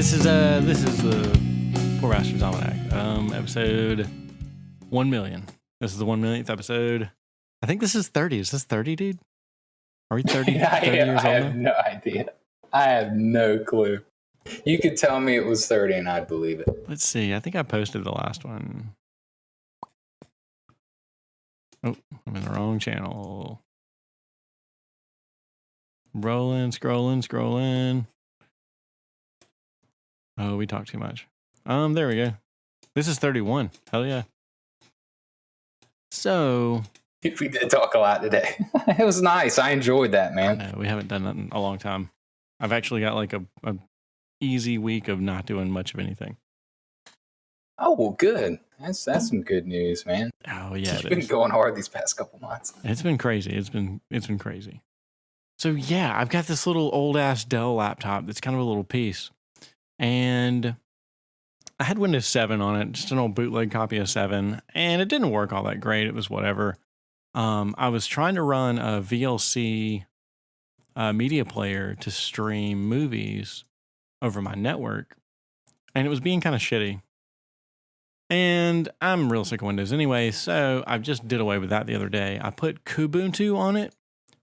This is the Poor Bastards Almanac, episode 1 million. This is the 1 millionth episode. I think this is 30. Is this 30, dude? Are we 30, 30 years old I have no idea. I have no clue. You could tell me it was 30 and I'd believe it. Let's see. I think I posted the last one. Oh, I'm in the wrong channel. Scrolling. Oh, we talked too much. There we go. This is 31. Hell yeah. So We did talk a lot today. It was nice. I enjoyed that, man. no, we haven't done that in a long time. I've actually got like a easy week of not doing much of anything. Oh, well, good. That's some good news, man. Oh yeah, You've been going hard these past couple months. It's been crazy. It's been crazy. So yeah, I've got this little old ass Dell laptop that's kind of a little piece, and I had Windows 7 on it, just an old bootleg copy of 7, and it didn't work all that great. It was whatever. I was trying to run a VLC media player to stream movies over my network, and it was being kind of shitty. And I'm real sick of Windows anyway, so I just did away with that the other day. I put Kubuntu on it,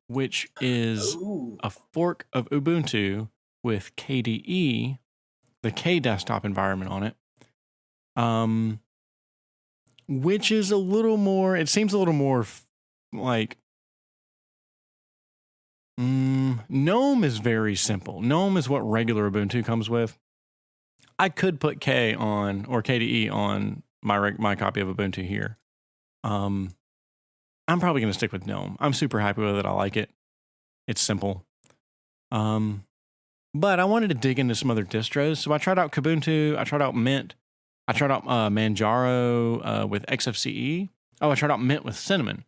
which is a fork of Ubuntu with KDE, the K desktop environment on it. Which is a little more, it seems a little more like, GNOME is very simple. GNOME is what regular Ubuntu comes with. I could put K on, or KDE on my copy of Ubuntu here. I'm probably going to stick with GNOME. I'm super happy with it. I like it. It's simple. But I wanted to dig into some other distros. So I tried out Kubuntu. I tried out Mint. I tried out Manjaro with XFCE. Oh, I tried out Mint with Cinnamon.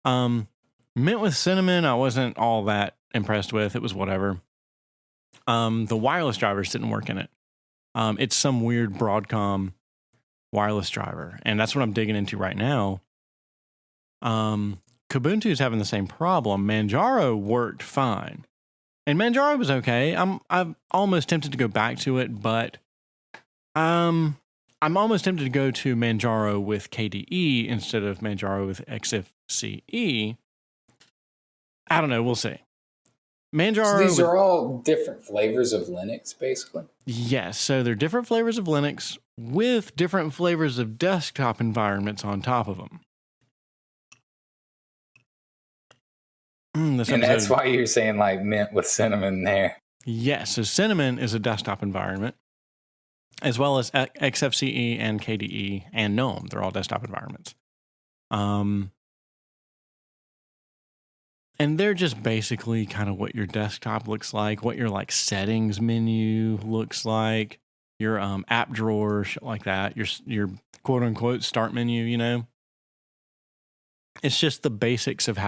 Mint with Cinnamon, I wasn't all that impressed with. It was whatever. The wireless drivers didn't work in it. It's some weird Broadcom wireless driver, and that's what I'm digging into right now. Kubuntu is having the same problem. Manjaro worked fine, and Manjaro was okay. I'm almost tempted to go back to it, but I'm almost tempted to go to Manjaro with KDE instead of Manjaro with XFCE. I don't know. We'll see. Manjaro. So these are all different flavors of Linux, basically? Yes. So they're different flavors of Linux with different flavors of desktop environments on top of them. And that's why you're saying like Mint with Cinnamon there. Yes. So Cinnamon is a desktop environment, as well as XFCE and KDE and GNOME. They're all desktop environments. And they're just basically kind of what your desktop looks like, what your like settings menu looks like, your app drawer, shit like that, your quote unquote start menu, you know. It's just the basics of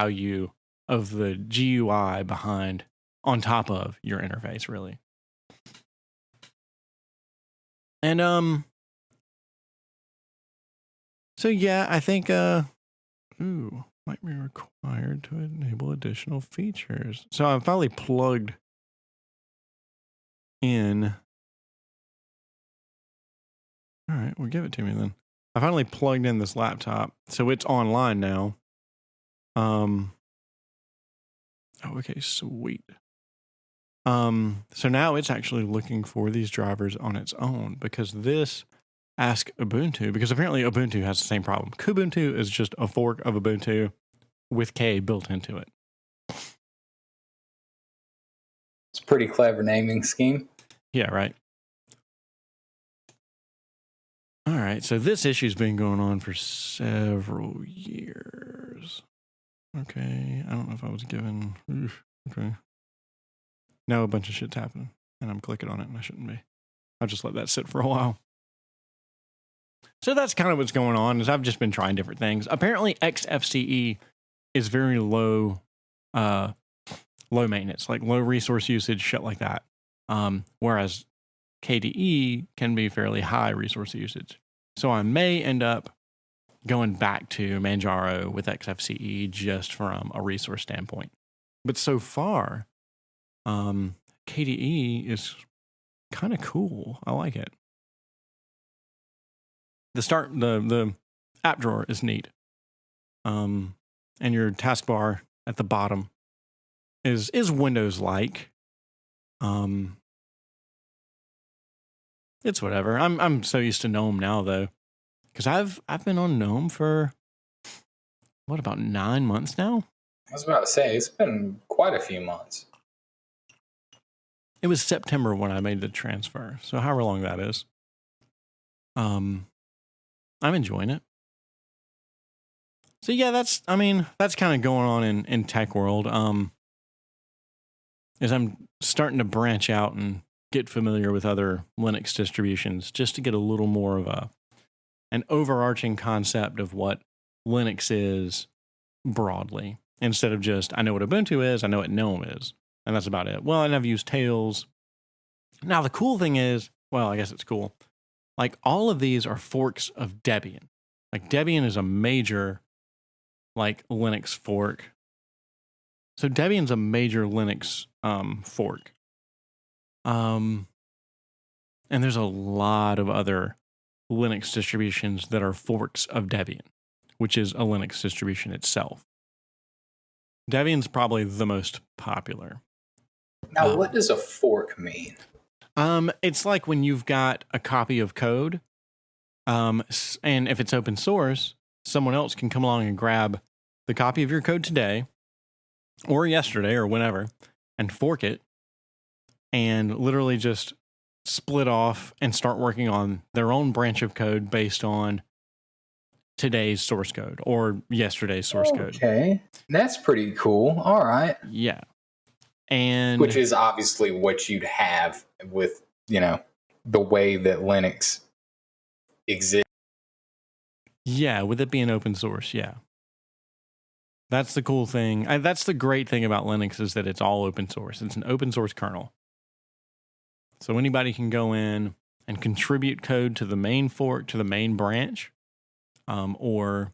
of the GUI behind, on top of your interface, really. And so yeah, I think might be required to enable additional features. So I finally plugged in. All right, well, give it to me then. I finally plugged in this laptop, so it's online now. Oh, okay, sweet. So now it's actually looking for these drivers on its own, because this ask Ubuntu, because apparently Ubuntu has the same problem. Kubuntu is just a fork of Ubuntu with K built into it. It's a pretty clever naming scheme. Yeah, right. All right, so this issue's been going on for several years. Okay, I don't know if I was given... Okay. Now a bunch of shit's happening, and I'm clicking on it, and I shouldn't be. I'll just let that sit for a while. So that's kind of what's going on, is I've just been trying different things. Apparently XFCE is very low maintenance, like low resource usage, shit like that. Whereas KDE can be fairly high resource usage. So I may end up going back to Manjaro with XFCE just from a resource standpoint. But so far, KDE is kind of cool. I like it. The app drawer is neat. And your taskbar at the bottom is Windows-like. It's whatever. I'm so used to GNOME now though, because I've been on GNOME for what, about 9 months now. I was about to say it's been quite a few months. It was September when I made the transfer, so however long that is. I'm enjoying it. So yeah, that's kind of going on in tech world. As I'm starting to branch out and get familiar with other Linux distributions, just to get a little more of an overarching concept of what Linux is broadly, instead of just, I know what Ubuntu is, I know what GNOME is, and that's about it. Well, and I've used Tails. Now, the cool thing is, well, I guess it's cool. Like, all of these are forks of Debian. Like, Debian is a major, like, Linux fork. So Debian's a major Linux fork. And there's a lot of other Linux distributions that are forks of Debian, which is a Linux distribution itself. Debian's probably the most popular. Now, what does a fork mean? It's like when you've got a copy of code, and if it's open source, someone else can come along and grab the copy of your code today, or yesterday, or whenever, and fork it, and literally just split off and start working on their own branch of code based on today's source code or yesterday's source code. Okay, that's pretty cool. All right. Yeah. And which is obviously what you'd have with, the way that Linux exists. Yeah, with it being open source, yeah. That's the cool thing. That's the great thing about Linux, is that it's all open source. It's an open source kernel. So anybody can go in and contribute code to the main fork, to the main branch, or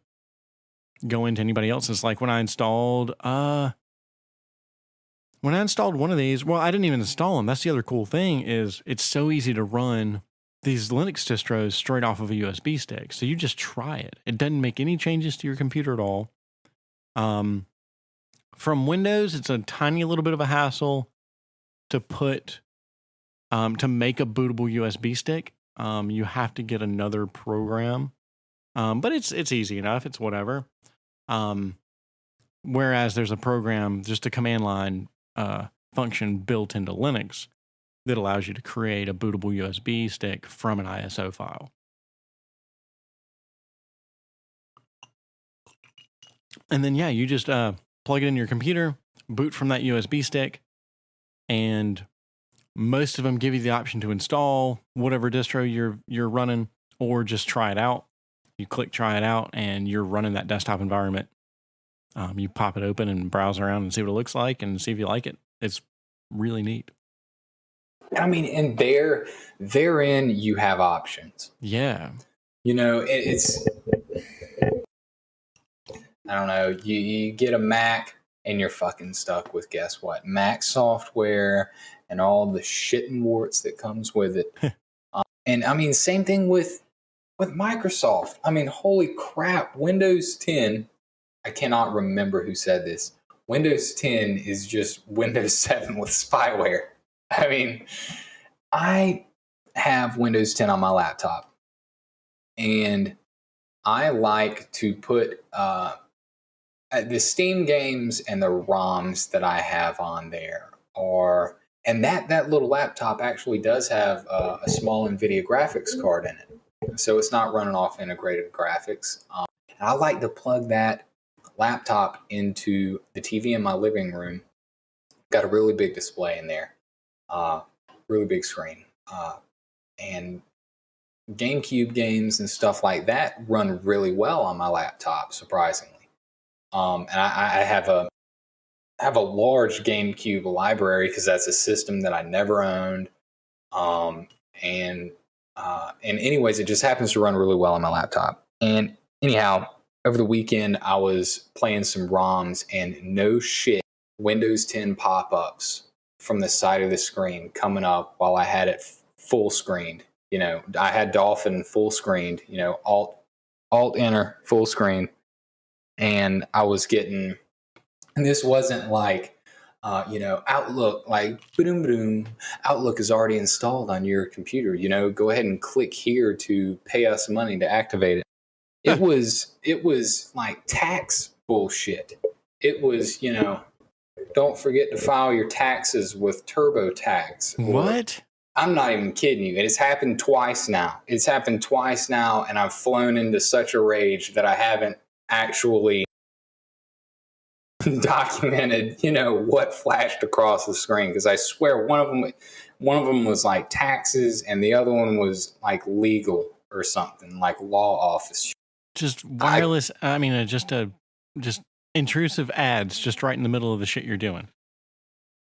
go into anybody else's. Like when I installed one of these, well, I didn't even install them. That's the other cool thing, is it's so easy to run these Linux distros straight off of a USB stick. So you just try it. It doesn't make any changes to your computer at all. From Windows, it's a tiny little bit of a hassle to put, to make a bootable USB stick. You have to get another program. But it's easy enough. It's whatever. Whereas there's a program, just a command line function built into Linux that allows you to create a bootable USB stick from an ISO file. And then, yeah, you just plug it in your computer, boot from that USB stick, and most of them give you the option to install whatever distro you're running, or just try it out. You click try it out, and you're running that desktop environment. You pop it open and browse around and see what it looks like and see if you like it. It's really neat. I mean, and therein you have options. Yeah. It's, I don't know, you get a Mac and you're fucking stuck with, guess what? Mac software and all the shit and warts that comes with it. And I mean, same thing with Microsoft. I mean, holy crap, Windows 10, I cannot remember who said this. Windows 10 is just Windows 7 with spyware. I mean, I have Windows 10 on my laptop, and I like to put the Steam games and the ROMs that I have on there are, and that little laptop actually does have a small NVIDIA graphics card in it. So it's not running off integrated graphics. And I like to plug that laptop into the TV in my living room. Got a really big display in there, really big screen, and GameCube games and stuff like that run really well on my laptop, surprisingly. And I have a large GameCube library because that's a system that I never owned. And anyways, it just happens to run really well on my laptop. And anyhow, over the weekend, I was playing some ROMs, and no shit, Windows 10 pop-ups from the side of the screen coming up while I had it full screened. You know, I had Dolphin full screened. You know, Alt Enter full screen, and I was getting. And this wasn't like, Outlook, like, boom, boom, Outlook is already installed on your computer. You know, go ahead and click here to pay us money to activate it. It was like tax bullshit. It was, don't forget to file your taxes with TurboTax. What? I'm not even kidding you. It has happened twice now. It's happened twice now, and I've flown into such a rage that I haven't actually documented, what flashed across the screen, because I swear one of them was like taxes, and the other one was like legal or something, like law office. Just wireless. Just intrusive ads, just right in the middle of the shit you're doing.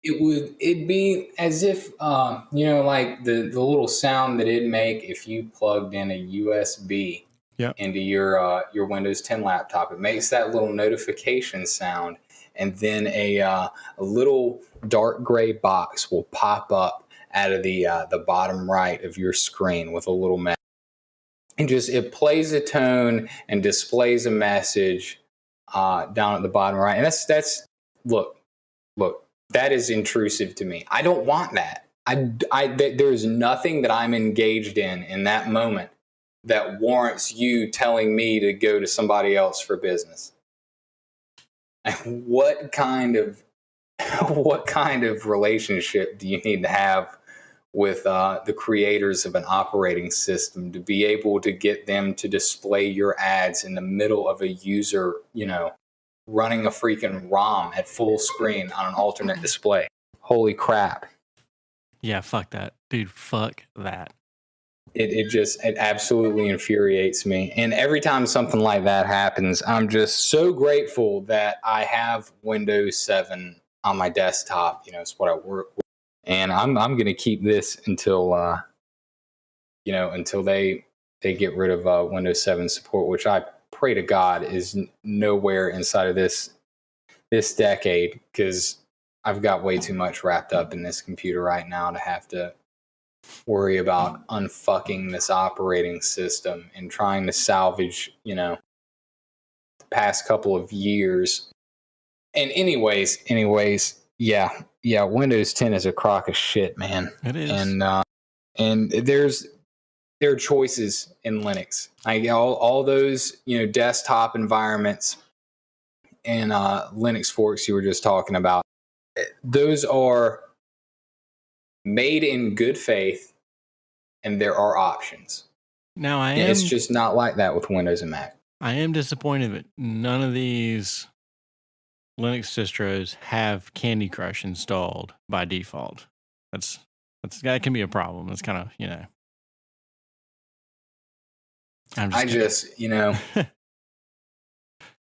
It'd be as if like the little sound that it'd make if you plugged in a USB into your Windows 10 laptop. It makes that little notification sound, and then a little dark gray box will pop up out of the bottom right of your screen with a little message. And it plays a tone and displays a message down at the bottom right. And that's look, that is intrusive to me. I don't want that. There's nothing that I'm engaged in that moment that warrants you telling me to go to somebody else for business. What kind of relationship do you need to have with the creators of an operating system to be able to get them to display your ads in the middle of a user, running a freaking ROM at full screen on an alternate display? Holy crap. Yeah, fuck that. Dude, fuck that. It absolutely infuriates me. And every time something like that happens, I'm just so grateful that I have Windows 7 on my desktop. It's what I work with. And I'm going to keep this until they get rid of Windows 7 support, which I pray to God is nowhere inside of this decade, because I've got way too much wrapped up in this computer right now to have to worry about unfucking this operating system and trying to salvage, the past couple of years. And anyways, yeah, Windows 10 is a crock of shit, man. It is. And there are choices in Linux. All those, desktop environments and Linux forks you were just talking about, those are made in good faith, and there are options. Now it's just not like that with Windows and Mac. I am disappointed that none of these Linux distros have Candy Crush installed by default. That can be a problem. That's kind of,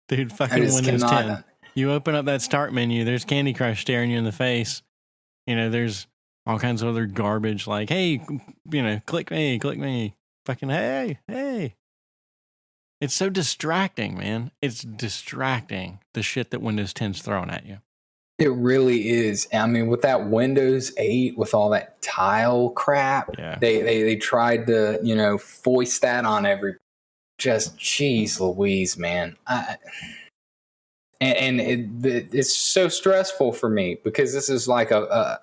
dude, fucking Windows 10. You open up that start menu, there's Candy Crush staring you in the face. There's all kinds of other garbage like, hey, click me. Fucking, hey. It's so distracting, man. It's distracting, the shit that Windows 10's throwing at you. It really is. I mean, with that Windows 8, with all that tile crap, they tried to, foist that on every. Just, geez Louise, man. It's so stressful for me, because this is like a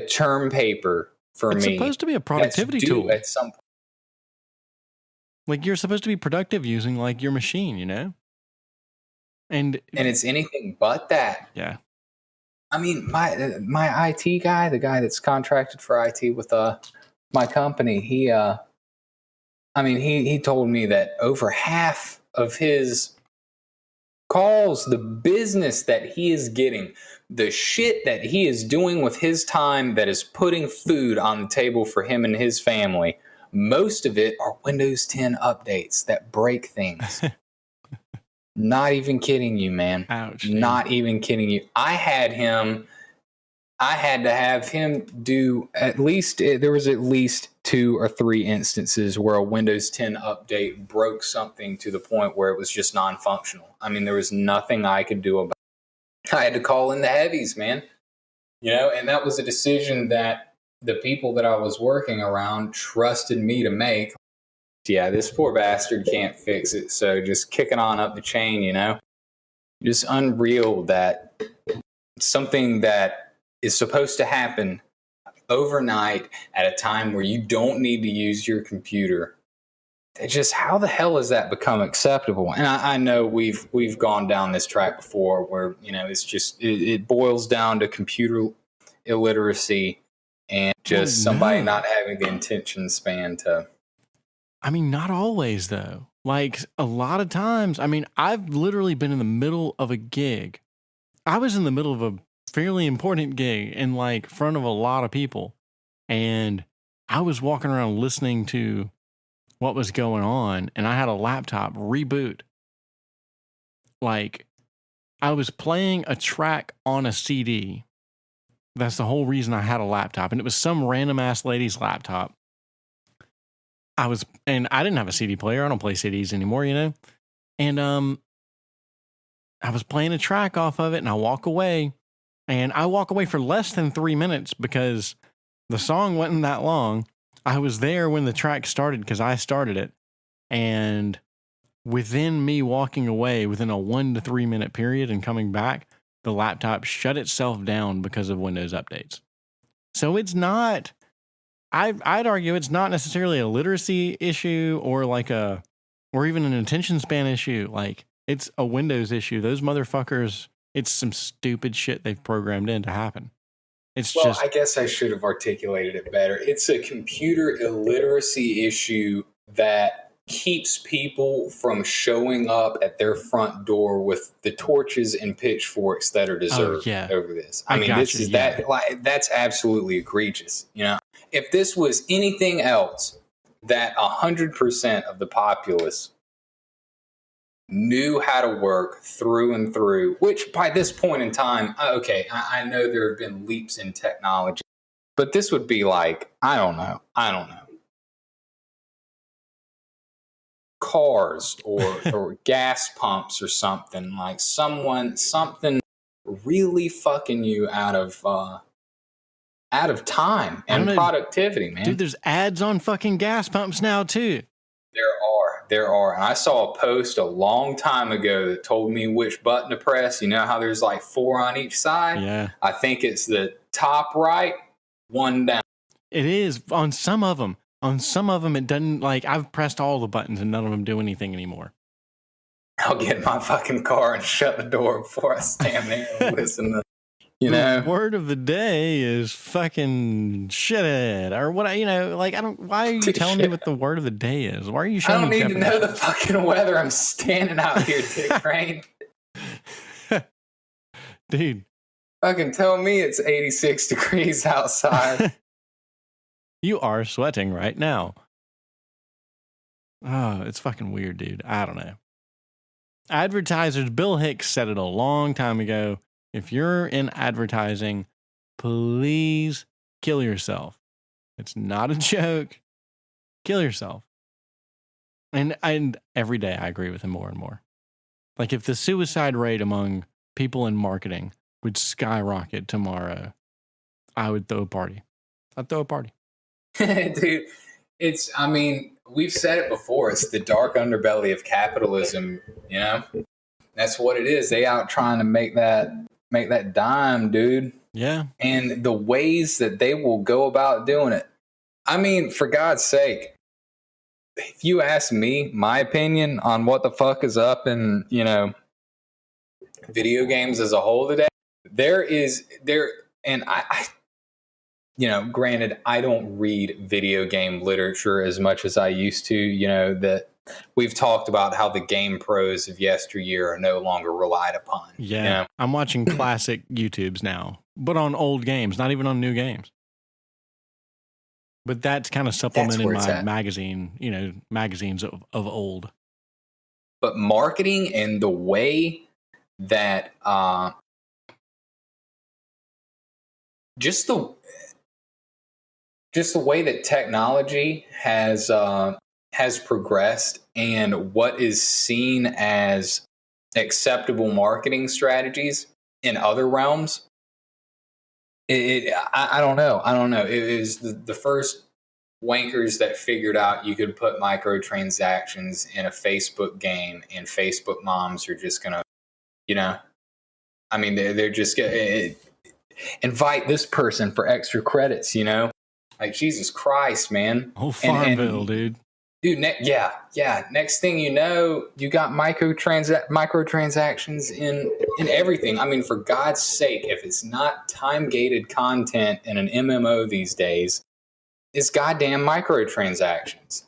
term paper for me. It's supposed to be a productivity tool at some point. Like, you're supposed to be productive using like your machine, And it's anything but that. Yeah. I mean, my IT guy, the guy that's contracted for IT with my company, he told me that over half of his calls, the business that he is getting, the shit that he is doing with his time that is putting food on the table for him and his family, most of it are Windows 10 updates that break things. Not even kidding you, man. Ouch. Not even kidding you. I had to have him do there was at least 2 or 3 instances where a Windows 10 update broke something to the point where it was just non-functional. I mean, there was nothing I could do about it. I had to call in the heavies, man. And that was a decision that the people that I was working around trusted me to make. Yeah, this poor bastard can't fix it. So just kicking on up the chain, you know? Just unreal that something that is supposed to happen overnight at a time where you don't need to use your computer. It's just, how the hell has that become acceptable? And I know we've gone down this track before where, you know, it's just, it boils down to computer illiteracy and just somebody not having the attention span to. I mean, not always though. Like a lot of times, I mean, I've literally been in the middle of a gig. I was in the middle of a fairly important gig in like front of a lot of people. And I was walking around listening to what was going on. And I had a laptop reboot. Like I was playing a track on a CD. That's the whole reason I had a laptop. And it was some random ass lady's laptop. And I didn't have a CD player. I don't play CDs anymore, you know? And I was playing a track off of it and I walk away. And I walk away for less than 3 minutes because the song wasn't that long. I was there when the track started because I started it. And within me walking away, within a 1 to 3 minute period and coming back, the laptop shut itself down because of Windows updates. So it's not... I'd argue it's not necessarily a literacy issue or or even an attention span issue. Like it's a Windows issue. Those motherfuckers, it's some stupid shit they've programmed in to happen. I guess I should have articulated it better. It's a computer illiteracy issue that keeps people from showing up at their front door with the torches and pitchforks that are deserved over this. I mean, that's absolutely egregious, you know? If this was anything else that 100% of the populace knew how to work through and through, which by this point in time, okay, I know there have been leaps in technology, but this would be like, I don't know, cars or gas pumps or something, like something really fucking you out of time and productivity, man. Dude, there's ads on fucking gas pumps now too. There are. And I saw a post a long time ago that told me which button to press. You know how there's like 4 on each side? Yeah. I think it's the top right, 1 down. It is on some of them. On some of them, it doesn't, like, I've pressed all the buttons and none of them do anything anymore. I'll get in my fucking car and shut the door before I stand there and listen to, you know. The word of the day is fucking shithead. Or what, you know, like, why are you telling me what the word of the day is? Why are you showing me? I don't need to know the fucking weather. I'm standing out here, Dick Crane. Dude. Fucking tell me it's 86 degrees outside. You are sweating right now. Oh, it's fucking weird, dude. I don't know. Advertisers, Bill Hicks said it a long time ago. If you're in advertising, please kill yourself. It's not a joke. Kill yourself. And every day I agree with him more and more. Like if the suicide rate among people in marketing would skyrocket tomorrow, I would throw a party. I'd throw a party. Dude, I mean, we've said it before. It's the dark underbelly of capitalism, you know? That's what it is. They out trying to make that dime, dude. Yeah. And the ways that they will go about doing it. I mean, for God's sake, if you ask me my opinion on what the fuck is up in, you know, video games as a whole today, and I you know, granted, I don't read video game literature as much as I used to, you know, that we've talked about how the game pros of yesteryear are no longer relied upon. Yeah. You know? I'm watching classic YouTubes now, but on old games, not even on new games. But that's kind of supplemented my magazine, you know, magazines of old. But marketing and the way that just the way that technology has progressed and what is seen as acceptable marketing strategies in other realms I don't know. I don't know. It was the first wankers that figured out you could put microtransactions in a Facebook game, and Facebook moms are just gonna, you know, I mean, they're just gonna invite this person for extra credits, you know, like Jesus Christ, man. Oh, Farmville, dude. Dude, yeah. Next thing you know, you got microtransactions in everything. I mean, for God's sake, if it's not time gated content in an MMO these days, it's goddamn microtransactions,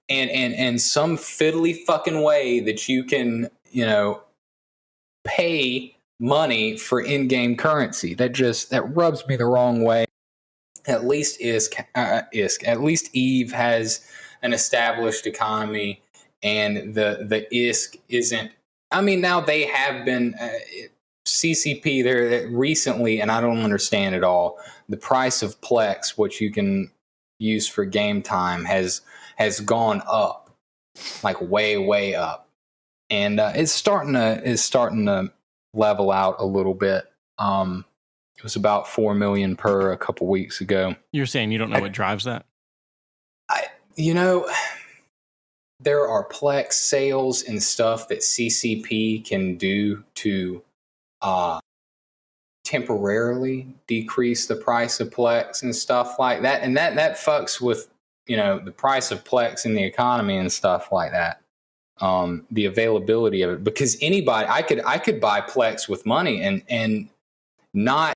and some fiddly fucking way that you can, you know, pay money for in-game currency. That rubs me the wrong way. At least at least Eve has an established economy, and the ISK isn't. I mean, now they have been CCP there recently, and I don't understand it all. The price of Plex, which you can use for game time, has gone up, like way up, and it's starting to level out a little bit. It was about 4 million per a couple weeks ago. You're saying you don't know what drives that? You know, there are Plex sales and stuff that CCP can do to temporarily decrease the price of Plex and stuff like that. And that fucks with, you know, the price of Plex in the economy and stuff like that. The availability of it, because anybody, I could buy Plex with money and not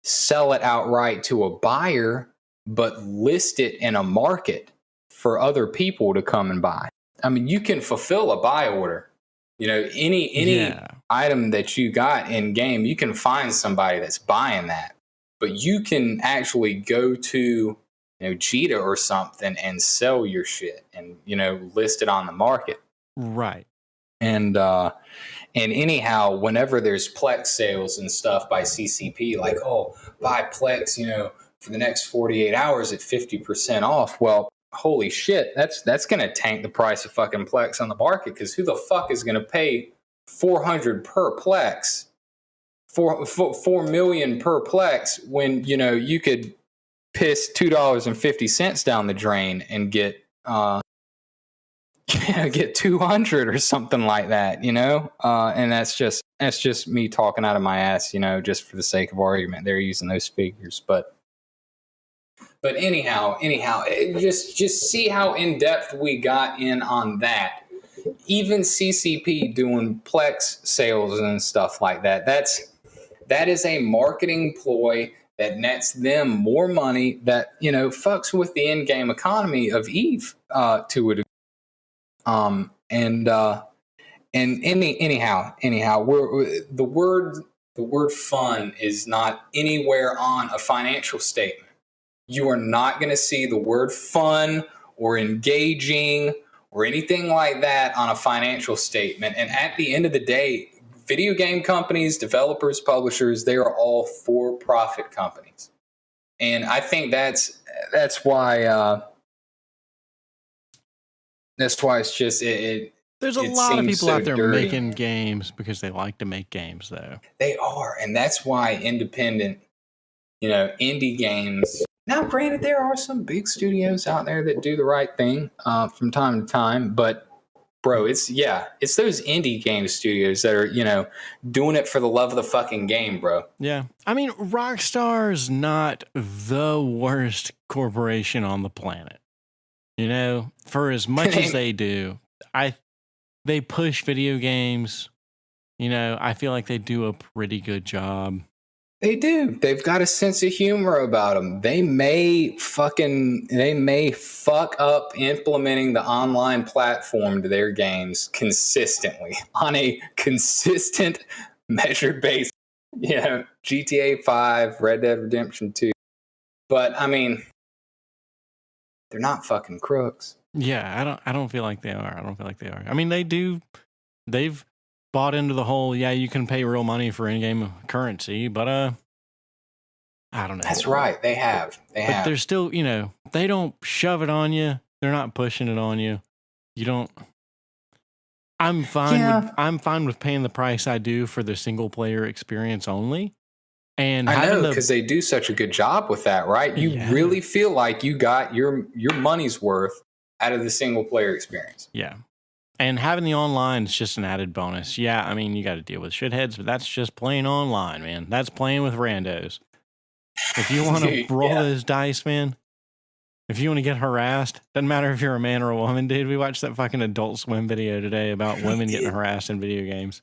sell it outright to a buyer, but list it in a market for other people to come and buy. I mean, you can fulfill a buy order. You know, any item that you got in game, you can find somebody that's buying that. But you can actually go to, you know, Jita or something and sell your shit and, you know, list it on the market. Right. And anyhow, whenever there's Plex sales and stuff by CCP, like, oh, buy Plex, you know, for the next 48 hours at 50% off. Well, holy shit, that's going to tank the price of fucking Plex on the market, because who the fuck is going to pay $400 per Plex, 4 million per Plex, when, you know, you could piss $2.50 down the drain and get get 200 or something like that, you know? And that's just me talking out of my ass, you know, just for the sake of argument. They're using those figures, but anyhow, just see how in depth we got in on that. Even CCP doing Plex sales and stuff like that. That is a marketing ploy that nets them more money, that, you know, fucks with the in-game economy of Eve to a degree. Anyhow, the word fun is not anywhere on a financial statement. You are not going to see the word fun or engaging or anything like that on a financial statement. And at the end of the day, video game companies, developers, publishers, they are all for-profit companies. And I think that's why it's just there's a lot of people out there making games because they like to make games, though. They are, and that's why independent, you know, indie games. Now, granted, there are some big studios out there that do the right thing from time to time, but bro, it's those indie game studios that are, you know, doing it for the love of the fucking game, bro. Yeah, I mean, Rockstar's not the worst corporation on the planet. You know, for as much as they do, they push video games. You know, I feel like they do a pretty good job. They do. They've got a sense of humor about them. They may fuck up implementing the online platform to their games consistently on a consistent measured basis. You know, GTA 5, Red Dead Redemption 2. But I mean, they're not fucking crooks. Yeah, I don't feel like they are. I mean, they've bought into the whole, you can pay real money for in-game currency, but I don't know. That's right. They have. But they're still, you know, they don't shove it on you. They're not pushing it on you. You don't. I'm fine with paying the price I do for the single player experience only. And I know, because they do such a good job with that, right? You really feel like you got your money's worth out of the single player experience. Yeah. And having the online is just an added bonus. Yeah, I mean, you got to deal with shitheads, but that's just playing online, man. That's playing with randos. If you want to roll those dice, man, if you want to get harassed, doesn't matter if you're a man or a woman, dude. We watched that fucking Adult Swim video today about women getting harassed in video games.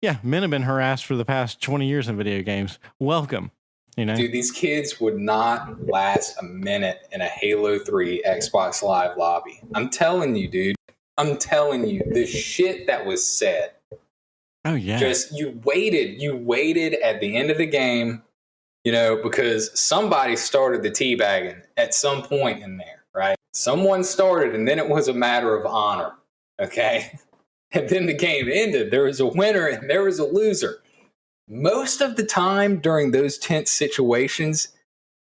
Yeah, men have been harassed for the past 20 years in video games. Welcome. You know? Dude, these kids would not last a minute in a Halo 3 Xbox Live lobby. I'm telling you, dude. I'm telling you, the shit that was said. Oh, yeah. Just, you waited at the end of the game, you know, because somebody started the teabagging at some point in there, right? Someone started, and then it was a matter of honor, okay? And then the game ended. There was a winner and there was a loser. Most of the time during those tense situations,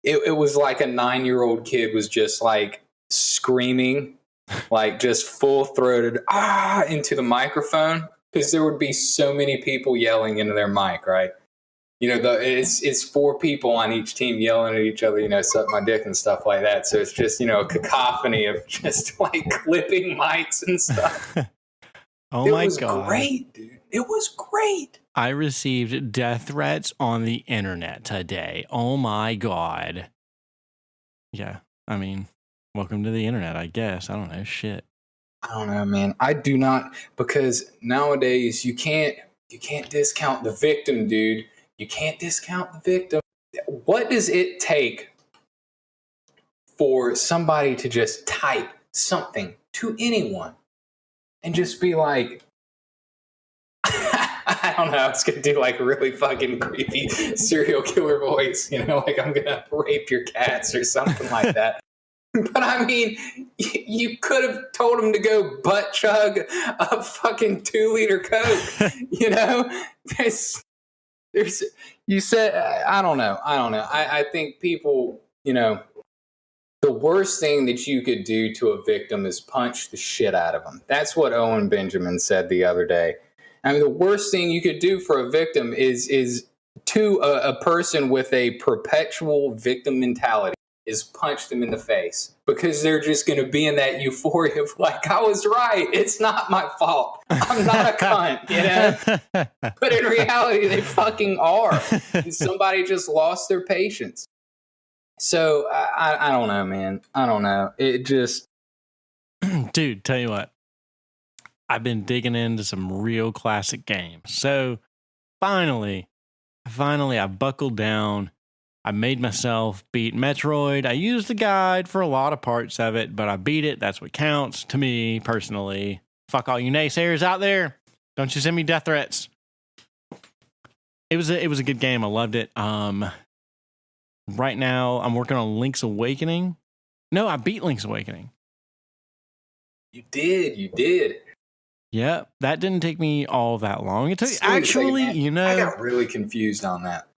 it was like a 9-year-old kid was just like screaming, like just full-throated, into the microphone, because there would be so many people yelling into their mic, right? You know, it's 4 people on each team yelling at each other, you know, suck my dick and stuff like that. So it's just, you know, a cacophony of just like clipping mics and stuff. Oh my God. It was great, dude. It was great. I received death threats on the internet today. Oh my God. Yeah. I mean, welcome to the internet, I guess. I don't know. Shit. I don't know, man. I do not, because nowadays you can't discount the victim, dude. You can't discount the victim. What does it take for somebody to just type something to anyone and just be like, I don't know, I was going to do like a really fucking creepy serial killer voice, you know, like I'm going to rape your cats or something like that. But I mean, you could have told him to go butt chug a fucking 2-liter Coke, you know? You said, I don't know. I think people, you know, the worst thing that you could do to a victim is punch the shit out of them. That's what Owen Benjamin said the other day. I mean, the worst thing you could do for a victim is to a person with a perpetual victim mentality is punch them in the face, because they're just going to be in that euphoria of like, I was right. It's not my fault. I'm not a cunt, you know? But in reality, they fucking are. And somebody just lost their patience. So I don't know, man. I don't know. It just... Dude, tell you what. I've been digging into some real classic games. So finally, I buckled down. I made myself beat Metroid. I used the guide for a lot of parts of it, but I beat it. That's what counts to me personally. Fuck all you naysayers out there. Don't you send me death threats. It was a good game. I loved it. Right now I'm working on Link's Awakening. No, I beat Link's Awakening. You did. Yeah, that didn't take me all that long. It took actually, you know, I got really confused on that.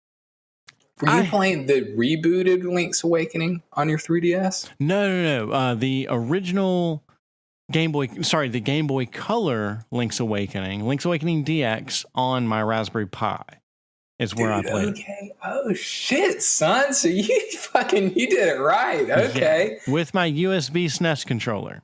Were you playing the rebooted Link's Awakening on your 3DS? No. The original Game Boy Color Link's Awakening DX on my Raspberry Pi is where I played. Okay. Oh shit, son. So you did it right. Okay. Yeah, with my USB SNES controller.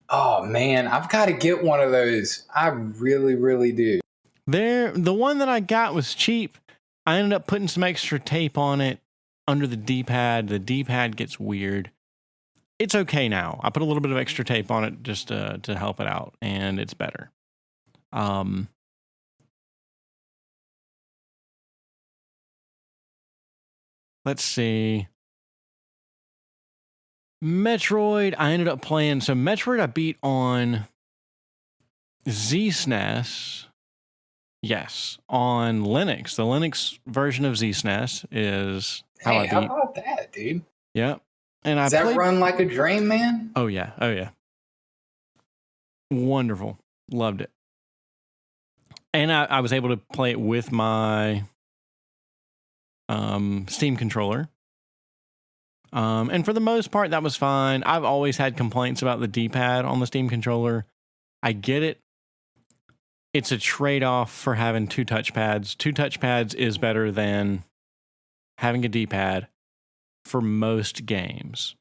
Oh man, I've got to get one of those. I really, really do. The one that I got was cheap. I ended up putting some extra tape on it under the D-pad. The D-pad gets weird. It's okay now. I put a little bit of extra tape on it just to help it out, and it's better. Let's see. Metroid, I ended up playing. So Metroid I beat on ZSNES. Yes, on Linux. The Linux version of ZSNES is how I beat. How about that, dude? Yeah. And Does that run like a dream, man? Oh, yeah. Wonderful. Loved it. And I was able to play it with my Steam controller. And for the most part, that was fine. I've always had complaints about the D-pad on the Steam controller. I get it. it's a trade-off for having two touchpads. Two touchpads is better than having a D-pad for most games.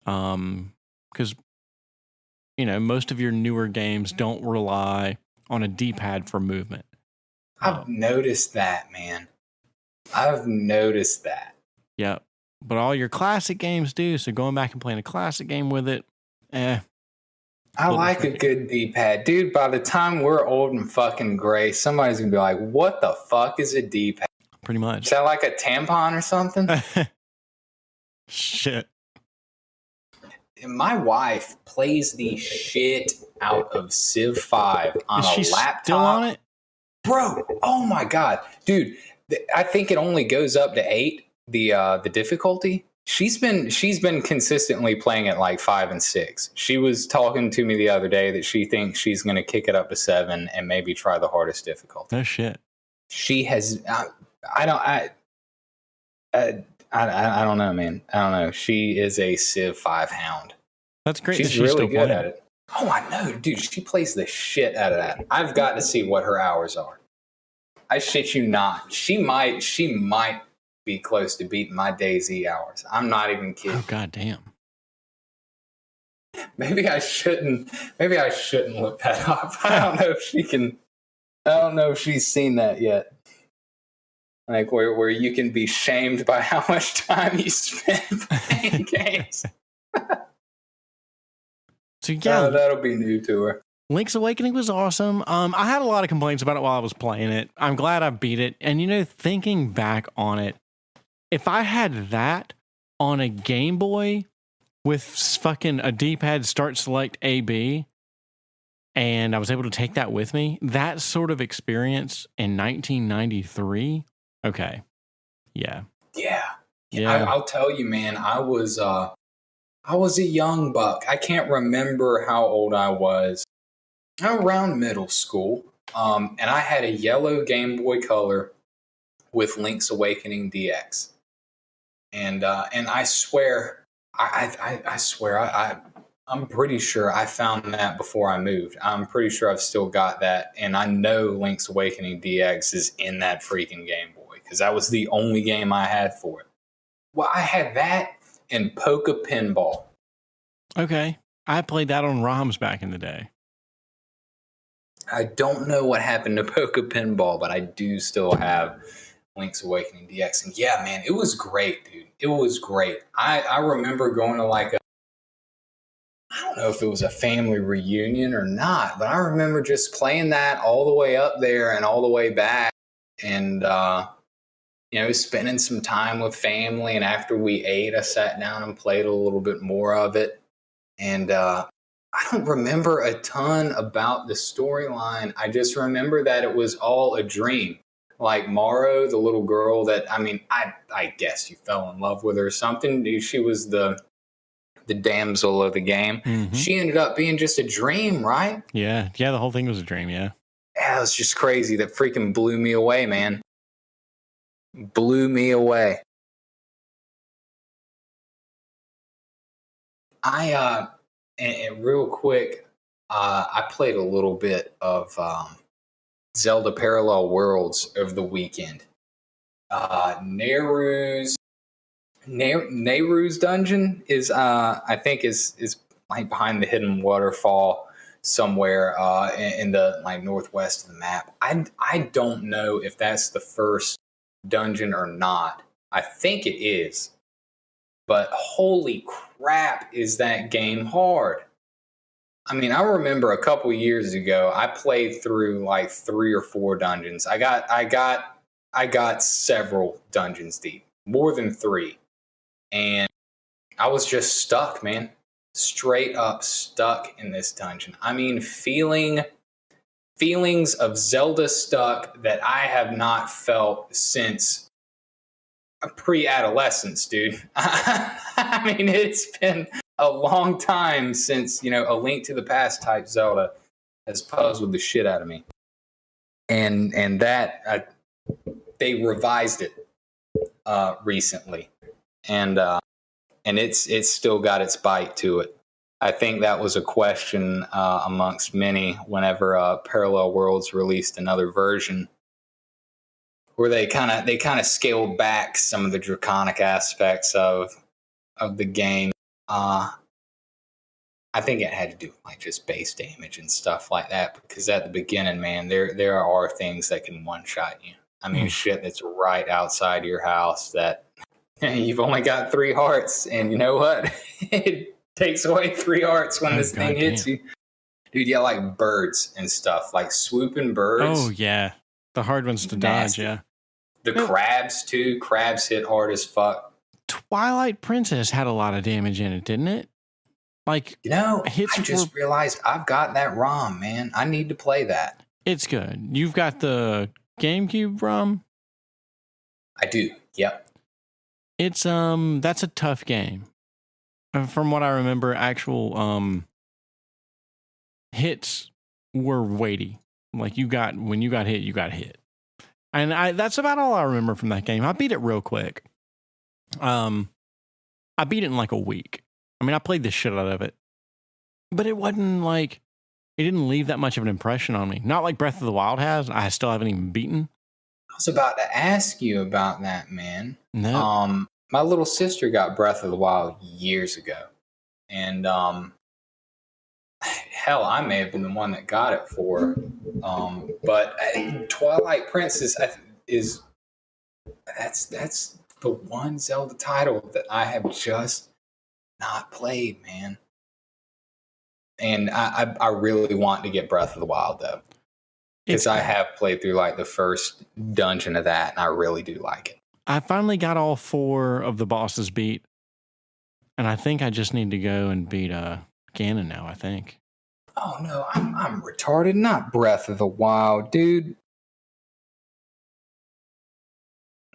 Because, most of your newer games don't rely on a D-pad for movement. I've noticed that, man. I've noticed that. Yep. But all your classic games do, so going back and playing a classic game with it, I like a good D-pad. Dude, by the time we're old and fucking gray, somebody's going to be like, what the fuck is a D-pad? Pretty much. Is that like a tampon or something? Shit. My wife plays the shit out of Civ 5 on Is a she laptop. Still on it? Bro, oh my God. Dude, I think it only goes up to 8, the difficulty. She's been consistently playing at like 5 and 6. She was talking to me the other day that she thinks she's going to kick it up to 7 and maybe try the hardest difficulty. No shit. She has. I don't know, man. I don't know. She is a Civ 5 hound. That's great. She's really good at it. Oh, I know, dude. She plays the shit out of that. I've got to see what her hours are. I shit you not. She might be close to beating my DayZ hours. I'm not even kidding. Oh, goddamn. Maybe I shouldn't look that up. I don't know if she can. I don't know if she's seen that yet. Like where you can be shamed by how much time you spend playing games. So yeah, that'll be new to her. Link's Awakening was awesome. I had a lot of complaints about it while I was playing it. I'm glad I beat it. And thinking back on it, if I had that on a Game Boy with fucking a D-pad start select AB, and I was able to take that with me, that sort of experience in 1993. Okay. Yeah. I'll tell you, man, I was a young buck. I can't remember how old I was. Around middle school. And I had a yellow Game Boy Color with Link's Awakening DX. And I swear, I'm pretty sure I found that before I moved. I'm pretty sure I've still got that. And I know Link's Awakening DX is in that freaking Game Boy because that was the only game I had for it. Well, I had that and Polka Pinball. Okay. I played that on ROMs back in the day. I don't know what happened to Polka Pinball, but I do still have Link's Awakening DX. And yeah, man, it was great, dude. It was great. I remember going to I don't know if it was a family reunion or not, but I remember just playing that all the way up there and all the way back. And, spending some time with family. And after we ate, I sat down and played a little bit more of it. And I don't remember a ton about the storyline. I just remember that it was all a dream. Like Maro, the little girl that, I guess you fell in love with her or something. She was the damsel of the game. Mm-hmm. She ended up being just a dream, right? Yeah. Yeah, the whole thing was a dream, yeah. Yeah, it was just crazy. That freaking blew me away, man. Blew me away. And real quick, I played a little bit of Zelda Parallel Worlds over the weekend. Nehru's dungeon is I think is like behind the hidden waterfall somewhere in the northwest of the map. I don't know if that's the first dungeon or not. I think it is. But holy crap, is that game hard. I remember a couple years ago, I played through 3 or 4 dungeons. I got several dungeons deep, more than 3. And I was just stuck, man. Straight up stuck in this dungeon. Feelings of Zelda stuck that I have not felt since pre-adolescence, dude. It's been a long time since, A Link to the Past type Zelda has puzzled the shit out of me. And that they revised it recently. And it's still got its bite to it. I think that was a question amongst many whenever Parallel Worlds released another version, where they kind of scaled back some of the draconic aspects of the game. I think it had to do with like just base damage and stuff like that. Because at the beginning, man, there are things that can one shot you. I mean, shit that's right outside your house that you've only got 3 hearts, and you know what? It takes away 3 hearts when this thing hits you. Dude, yeah, like birds and stuff, like swooping birds. Oh yeah, the hard ones to dodge. Yeah, the crabs too. Crabs hit hard as fuck. Twilight Princess had a lot of damage in it, didn't it? Like, I just realized I've got that ROM, man. I need to play that. It's good. You've got the GameCube ROM? I do. Yep. It's that's a tough game. From what I remember, actual hits were weighty. Like when you got hit, you got hit. And that's about all I remember from that game. I beat it real quick. I beat it in like a week. I mean, I played the shit out of it. But it wasn't like, it didn't leave that much of an impression on me. Not like Breath of the Wild has. I still haven't even beaten. I was about to ask you about that, man. No. My little sister got Breath of the Wild years ago. And hell, I may have been the one that got it for her. But Twilight Princess is that's the one Zelda title that I have just not played, man. And I really want to get Breath of the Wild though, because I have played through like the first dungeon of that, and I really do like it. I finally got all 4 of the bosses beat, and I think I just need to go and beat Ganon now. I think. Oh no, I'm retarded. Not Breath of the Wild, dude.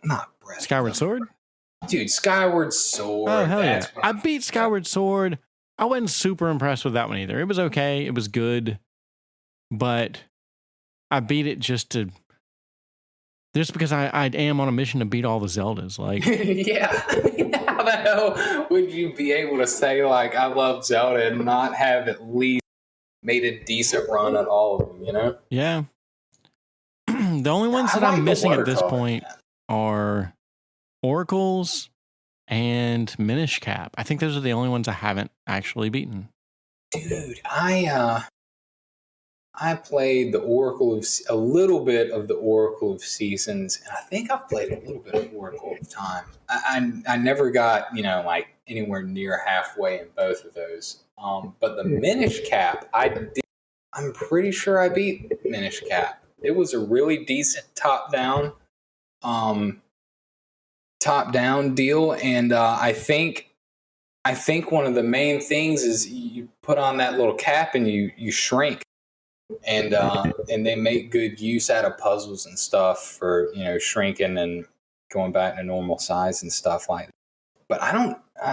Not Breath. Skyward Sword. Dude, Skyward Sword. Oh, hell yeah. I beat Skyward Sword. I wasn't super impressed with that one either. It was okay. It was good. But I beat it just because I am on a mission to beat all the Zeldas. Like, yeah. How the hell would you be able to say, like, I love Zelda and not have at least made a decent run at all of them, you know? Yeah. The only ones that I'm missing at this point are Oracles and Minish Cap. I think those are the only ones I haven't actually beaten. Dude, I played a little bit of the Oracle of Seasons, and I think I've played a little bit of Oracle of Time. I never got, like anywhere near halfway in both of those. But the Minish Cap, I'm pretty sure I beat Minish Cap. It was a really decent top-down deal, and I think one of the main things is you put on that little cap and you shrink, and they make good use out of puzzles and stuff for shrinking and going back to normal size and stuff like that. But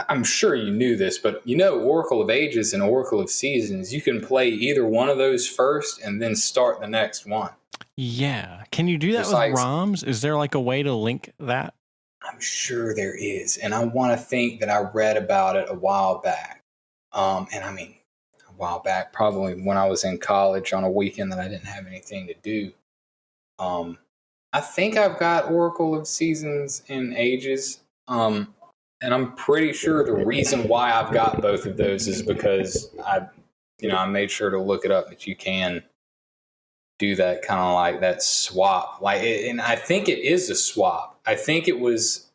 I'm sure you knew this, but Oracle of Ages and Oracle of Seasons, you can play either one of those first and then start the next one. Yeah, can you do that with ROMs? Is there like a way to link that? I'm sure there is, and I want to think that I read about it a while back. And I mean, a while back, probably when I was in college on a weekend that I didn't have anything to do. I think I've got Oracle of Seasons and Ages, and I'm pretty sure the reason why I've got both of those is because I made sure to look it up that you can do that kind of like that swap, and I think it is a swap. I think it was.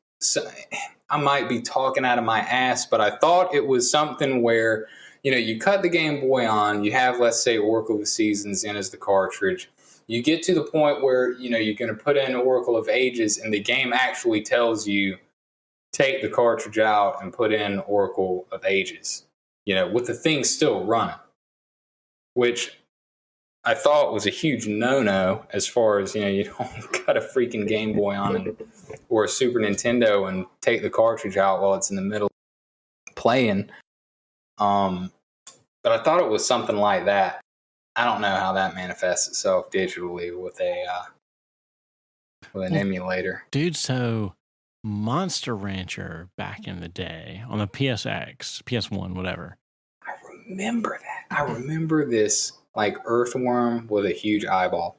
I might be talking out of my ass, but I thought it was something where you cut the Game Boy on, you have, let's say, Oracle of Seasons in as the cartridge. You get to the point where you're going to put in Oracle of Ages, and the game actually tells you take the cartridge out and put in Oracle of Ages. With the thing still running, which I thought was a huge no-no as far as, you don't cut a freaking Game Boy on or a Super Nintendo and take the cartridge out while it's in the middle playing. But I thought it was something like that. I don't know how that manifests itself digitally with an emulator. Dude, so Monster Rancher back in the day on the PSX, PS1, whatever. I remember that. I remember this like earthworm with a huge eyeball.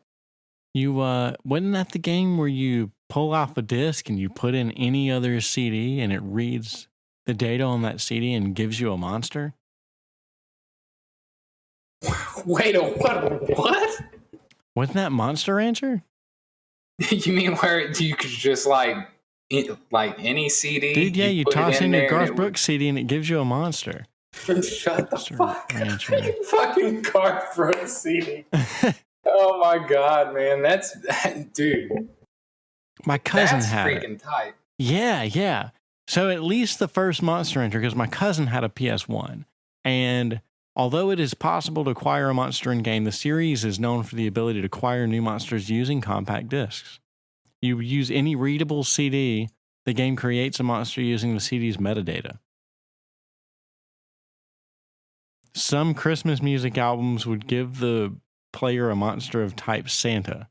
You wasn't that the game where you pull off a disc and you put in any other CD and it reads the data on that CD and gives you a monster? Wait a what? Wasn't that Monster Rancher? You mean where you could just like any CD? Dude, yeah, you toss in your Garth Brooks. Brooks CD and it gives you a monster. Shut the Monster fuck Rancher. up. Fucking Garth Brooks CD. Oh my god, man. That's dude. My cousin That's had freaking it. tight. Yeah. So at least the first Monster Rancher, because my cousin had a PS1. And although it is possible to acquire a monster in game, the series is known for the ability to acquire new monsters using compact discs. You use any readable CD, the game creates a monster using the CD's metadata. Some Christmas music albums would give the player a monster of type Santa.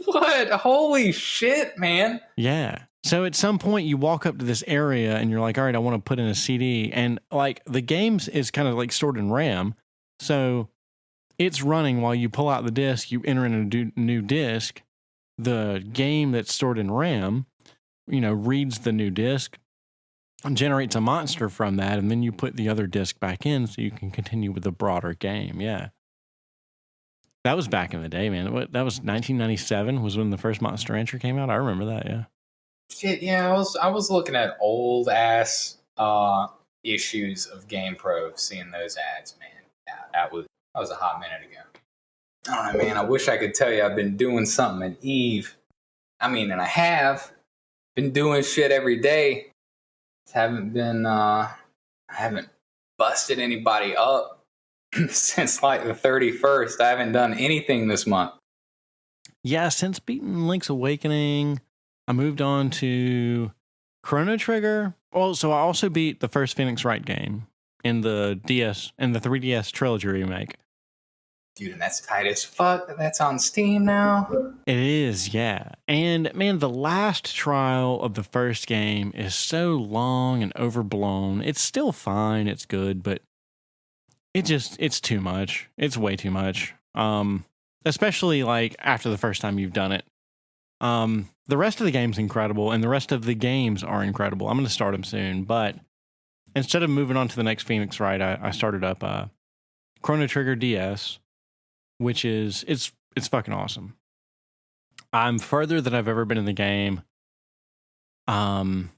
What? Holy shit, man. Yeah. So at some point you walk up to this area and you're like, all right, I want to put in a CD. And like the game is kind of like stored in RAM. So it's running while you pull out the disc, you enter in a new disc. The game that's stored in RAM, reads the new disc and generates a monster from that. And then you put the other disc back in so you can continue with the broader game. Yeah. That was back in the day, man. That was 1997 was when the first Monster Rancher came out. I remember that, yeah. Shit, yeah, I was looking at old ass issues of GamePro, seeing those ads, man. Yeah, that was a hot minute ago. Oh man, I wish I could tell you I've been doing something at Eve. I mean, and I have been doing shit every day. I haven't busted anybody up since like the 31st. I haven't done anything this month. Yeah, since beating Link's Awakening, I moved on to Chrono Trigger. Well, so I also beat the first Phoenix Wright game in the DS and the 3DS trilogy remake. Dude, and that's tight as fuck. That's on Steam now. It is, yeah. And man, the last trial of the first game is so long and overblown. It's still fine, it's good, but it's too much. It's way too much. Especially like after the first time you've done it. The rest of the game's incredible, and the rest of the games are incredible. I'm going to start them soon, but instead of moving on to the next Phoenix Wright, I started up Chrono Trigger DS, which is it's fucking awesome. I'm further than I've ever been in the game. I'm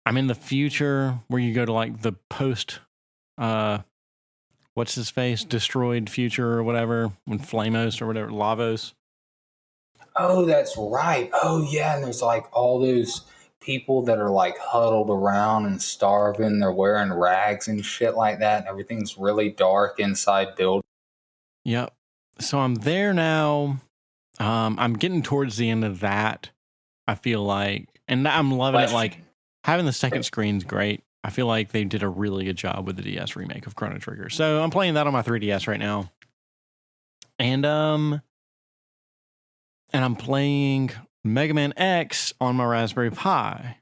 in the future where you go to like the post what's his face? Destroyed future or whatever, when Flamos or whatever, Lavos. Oh, that's right. Oh, yeah. And there's like all those people that are like huddled around and starving. They're wearing rags and shit like that. And everything's really dark inside buildings. Yep. So I'm there now. I'm getting towards the end of that, I feel like. And I'm loving it. Like, having the second screen's great. I feel like they did a really good job with the DS remake of Chrono Trigger. So I'm playing that on my 3DS right now. And I'm playing Mega Man X on my Raspberry Pi.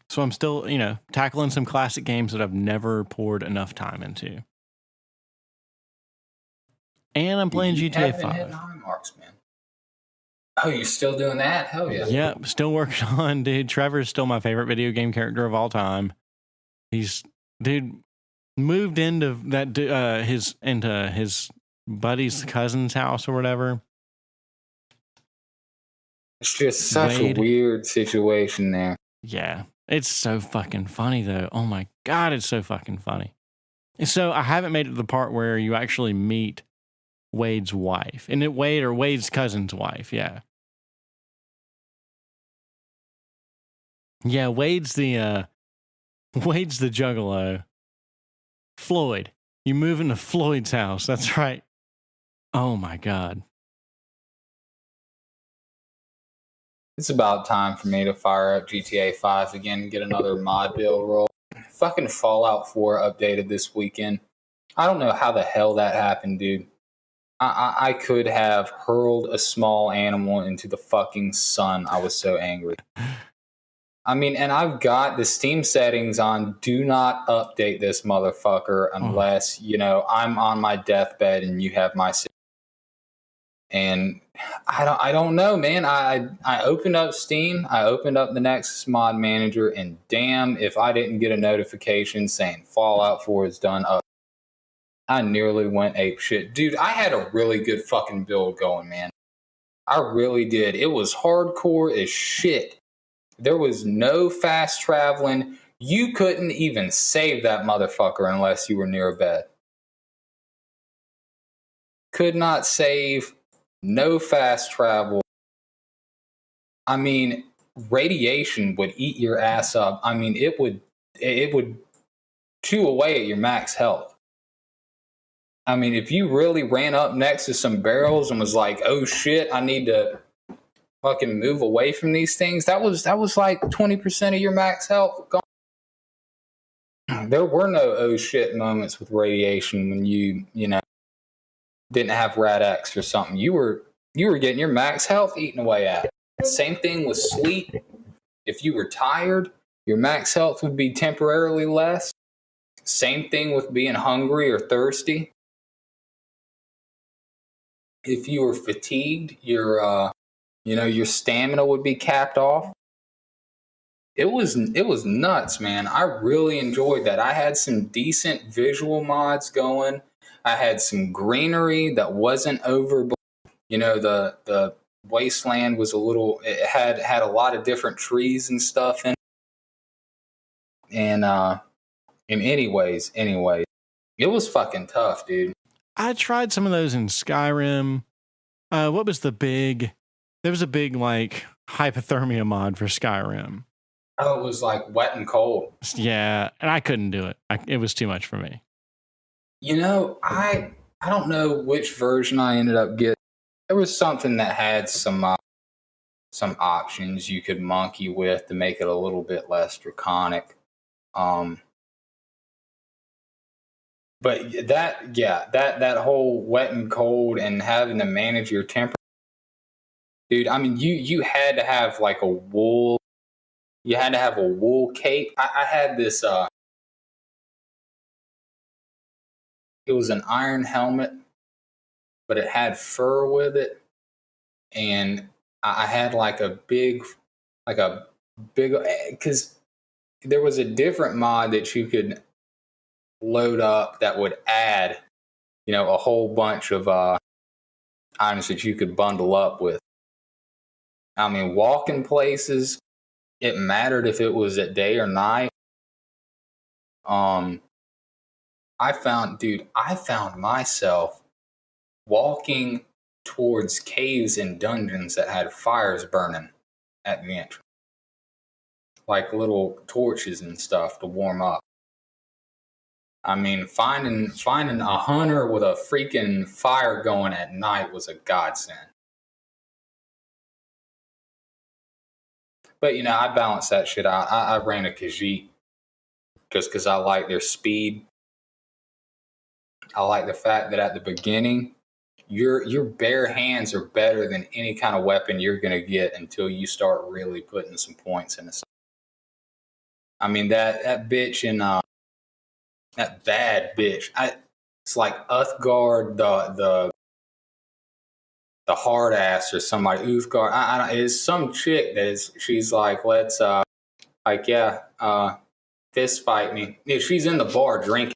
So I'm still, tackling some classic games that I've never poured enough time into. And I'm playing GTA 5. Hitting high marks, man. Oh, you're still doing that? Hell yeah. Yep, still working on, dude. Trevor's still my favorite video game character of all time. He's, moved into that his buddy's cousin's house or whatever. It's just such a weird situation there. Yeah, it's so fucking funny though. Oh my god, it's so fucking funny. So I haven't made it to the part where you actually meet Wade's wife, and Wade's cousin's wife. Yeah, Wade's the juggalo. Floyd, you move into Floyd's house. That's right. Oh my god. It's about time for me to fire up GTA 5 again and get another mod build roll. Fucking Fallout 4 updated this weekend. I don't know how the hell that happened, dude. I could have hurled a small animal into the fucking sun. I was so angry. I mean, and I've got the Steam settings on do not update this motherfucker Oh, unless, I'm on my deathbed and you have my and I don't know, man. I opened up Steam, I opened up the Nexus Mod Manager, and damn if I didn't get a notification saying Fallout 4 is done up. I nearly went ape shit. Dude, I had a really good fucking build going, man. I really did. It was hardcore as shit. There was no fast traveling. You couldn't even save that motherfucker unless you were near a bed. Could not save. No fast travel. I mean, radiation would eat your ass up. I mean, it would chew away at your max health. I mean, if you really ran up next to some barrels and was like, "Oh shit, I need to fucking move away from these things," that was like 20% of your max health gone. There were no oh shit moments with radiation when you didn't have Rad X or something. You were getting your max health eaten away at. Same thing with sleep. If you were tired, your max health would be temporarily less. Same thing with being hungry or thirsty. If you were fatigued, your stamina would be capped off. It was nuts, man. I really enjoyed that. I had some decent visual mods going. I had some greenery that wasn't over. The wasteland was it had a lot of different trees and stuff in it. And anyways, it was fucking tough, dude. I tried some of those in Skyrim. What was the big? There was a big like hypothermia mod for Skyrim. Oh, it was like wet and cold. Yeah, and I couldn't do it. It was too much for me. I don't know which version I ended up getting. There was something that had some options you could monkey with to make it a little bit less draconic. But that whole wet and cold and having to manage your temperature, dude. I mean, you had to have like a wool. You had to have a wool cape. I had this. It was an iron helmet, but it had fur with it, and I had like a big, because there was a different mod that you could load up that would add, a whole bunch of items that you could bundle up with. I mean, walking places, it mattered if it was at day or night. I found myself walking towards caves and dungeons that had fires burning at the entrance, like little torches and stuff to warm up. I mean, finding a hunter with a freaking fire going at night was a godsend. But I balanced that shit out. I ran a Khajiit just because I like their speed. I like the fact that at the beginning, your bare hands are better than any kind of weapon you're gonna get until you start really putting some points in it. I mean that bitch in that bad bitch. It's like Uthgard the hard ass or somebody. Uthgard. I don't. It's some chick that is. She's like, let's fist fight me. Yeah, she's in the bar drinking.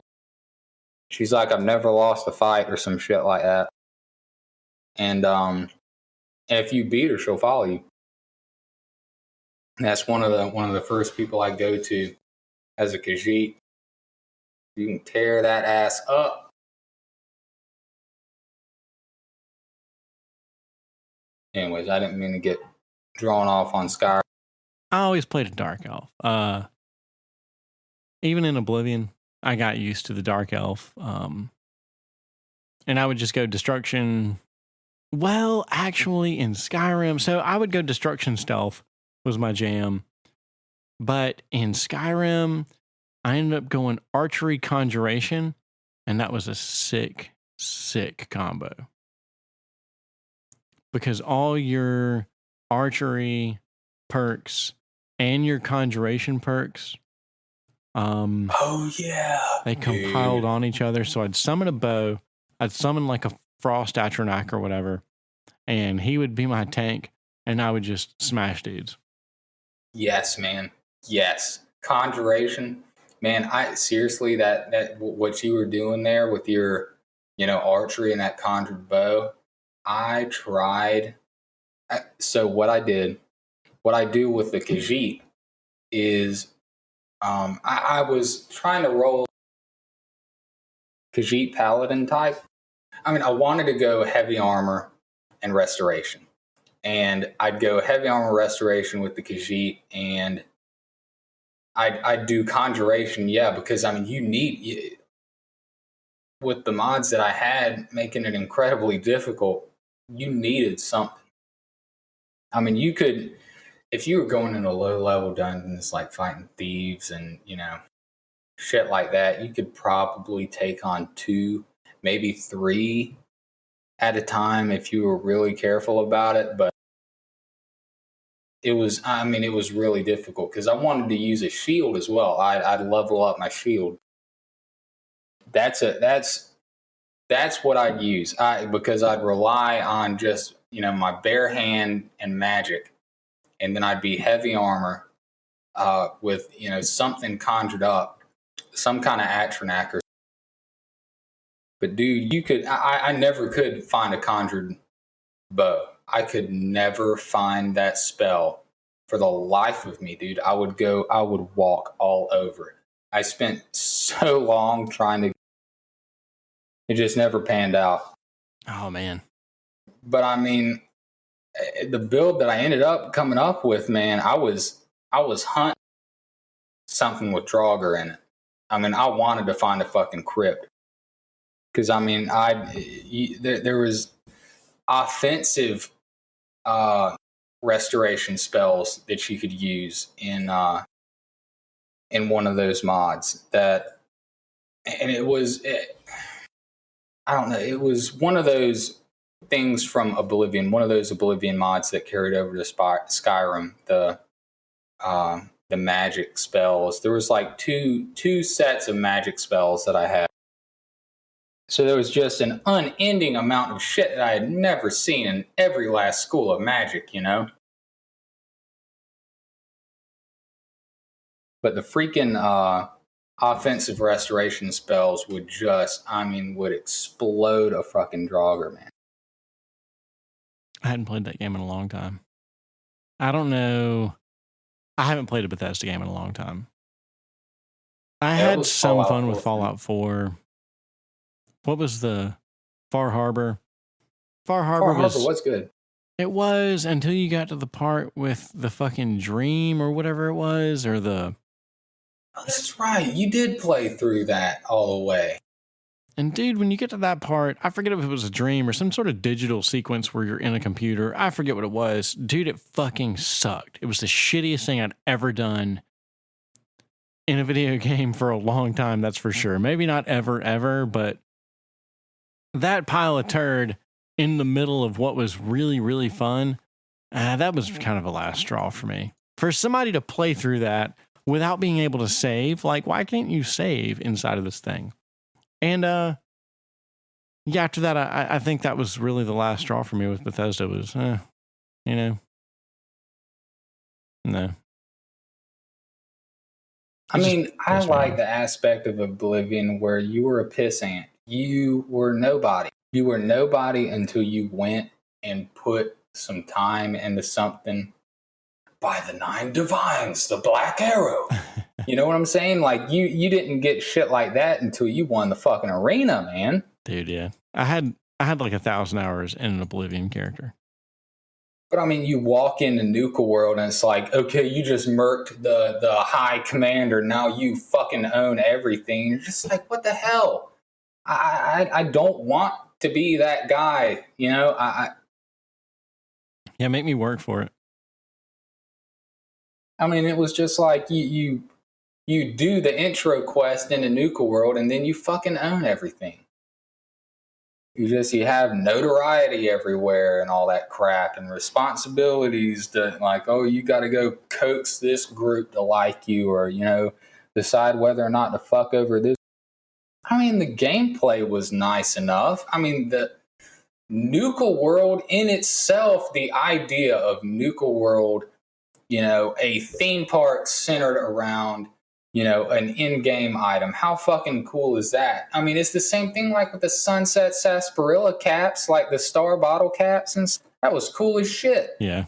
She's like, I've never lost a fight or some shit like that. And if you beat her, she'll follow you. And that's one of the first people I go to as a Khajiit. You can tear that ass up. Anyways, I didn't mean to get drawn off on Skyrim. I always played a dark elf. Even in Oblivion, I got used to the dark elf. And I would just go destruction. Well, actually, in Skyrim, so I would go destruction stealth was my jam. But in Skyrim, I ended up going archery conjuration, and that was a sick combo. Because all your archery perks and your conjuration perks. Oh yeah, They compiled on each other. So I'd summon a bow, I'd summon like a frost Atronak or whatever, and he would be my tank, and I would just smash dudes. Yes, man. Yes, conjuration, man. I seriously that what you were doing there with your, archery and that conjured bow. I tried. So what I do with the Khajiit is, I was trying to roll Khajiit Paladin type. I mean, I wanted to go heavy armor and restoration. And I'd go heavy armor restoration with the Khajiit, and I'd do conjuration, yeah, because I mean, with the mods that I had making it incredibly difficult, you needed something. I mean, you could, if you were going into low level dungeons like fighting thieves and, shit like that, you could probably take on 2, maybe 3 at a time if you were really careful about it. But it was really difficult because I wanted to use a shield as well. I'd level up my shield. That's what I'd use. Because I'd rely on just, my bare hand and magic, and then I'd be heavy armor with, something conjured up, some kind of Atronak or. But dude, I never could find a conjured bow. I could never find that spell for the life of me, dude. I would walk all over. I spent so long trying to. It just never panned out. Oh man. But I mean, the build that I ended up coming up with, man, I was hunting something with Draugr in it. I mean, I wanted to find a fucking crypt. Because I mean, there was offensive restoration spells that you could use in one of those mods and I don't know, it was one of those things from Oblivion, one of those Oblivion mods that carried over to Skyrim, the magic spells. There was like two sets of magic spells that I had. So there was just an unending amount of shit that I had never seen in every last school of magic, But the freaking offensive restoration spells would explode a fucking Draugr, man. I hadn't played that game in a long time. I don't know. I haven't played a Bethesda game in a long time. I had some fun with Fallout 4. What was the Far Harbor? Far Harbor was good. It was until you got to the part with the fucking dream or whatever it was, or the. Oh, that's right. You did play through that all the way. And dude, when you get to that part, I forget if it was a dream or some sort of digital sequence where you're in a computer. I forget what it was. Dude, it fucking sucked. It was the shittiest thing I'd ever done in a video game for a long time, that's for sure. Maybe not ever, but that pile of turd in the middle of what was really, really fun, that was kind of a last straw for me. For somebody to play through that without being able to save, like, why can't you save inside of this thing? And after that, I think that was really the last straw for me with Bethesda was, no. I mean, I like the aspect of Oblivion where you were a pissant. You were nobody. You were nobody until you went and put some time into something. By the 9 divines, the Black Arrow. You know what I'm saying? Like, you didn't get shit like that until you won the fucking arena, man. Dude, yeah. I had like 1,000 hours in an Oblivion character. But I mean, you walk into Nuka World and it's like, okay, you just murked the high commander. Now you fucking own everything. You're just like, what the hell? I don't want to be that guy, Yeah, make me work for it. I mean, it was just like you do the intro quest into Nuka World and then you fucking own everything. You have notoriety everywhere and all that crap and responsibilities that like, oh, you got to go coax this group to like you, or, you know, decide whether or not to fuck over this. I mean, the gameplay was nice enough. I mean, the Nuka World in itself, the idea of Nuka World, you know, a theme park centered around, you know, an in-game item. How fucking cool is that? I mean, it's the same thing like with the Sunset Sarsaparilla caps, like the Star Bottle caps, and that was cool as shit. Yeah.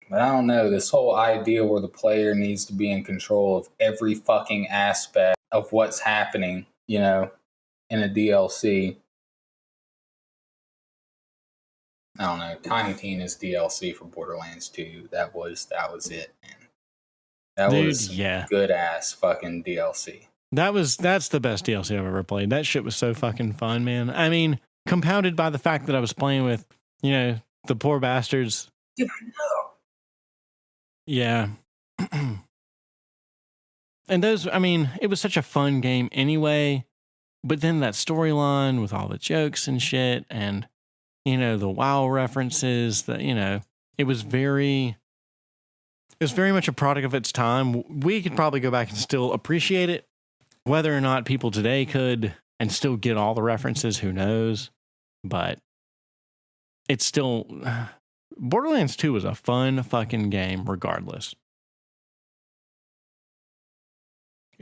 But I don't know, this whole idea where the player needs to be in control of every fucking aspect of what's happening, you know, in a DLC. I don't know. Tiny Tina's DLC for Borderlands 2. That was it, man. That Dude, was yeah. good ass fucking DLC. That's the best DLC I've ever played. That shit was so fucking fun, man. I mean, compounded by the fact that I was playing with, you know, the poor bastards. Dude, I know. Yeah. And those, I mean, it was such a fun game anyway. But then that storyline with all the jokes and shit, and, you know, the WoW references, that, you know, it was very much a product of its time. We could probably go back and still appreciate it. Whether or not people today could and still get all the references, who knows? But it's still, Borderlands 2 was a fun fucking game regardless.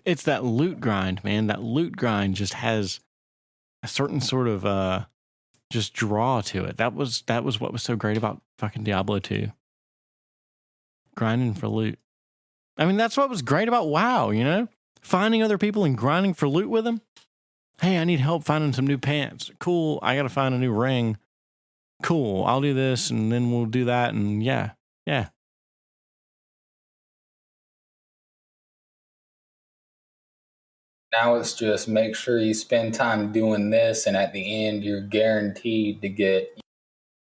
It's that loot grind, man. That loot grind just has a certain sort of just draw to it. That was what was so great about fucking Diablo 2. Grinding for loot. I mean, that's what was great about WoW, you know? Finding other people and grinding for loot with them. Hey, I need help finding some new pants. Cool, I gotta find a new ring. Cool, I'll do this and then we'll do that, and yeah. Now it's just make sure you spend time doing this, and at the end, you're guaranteed to get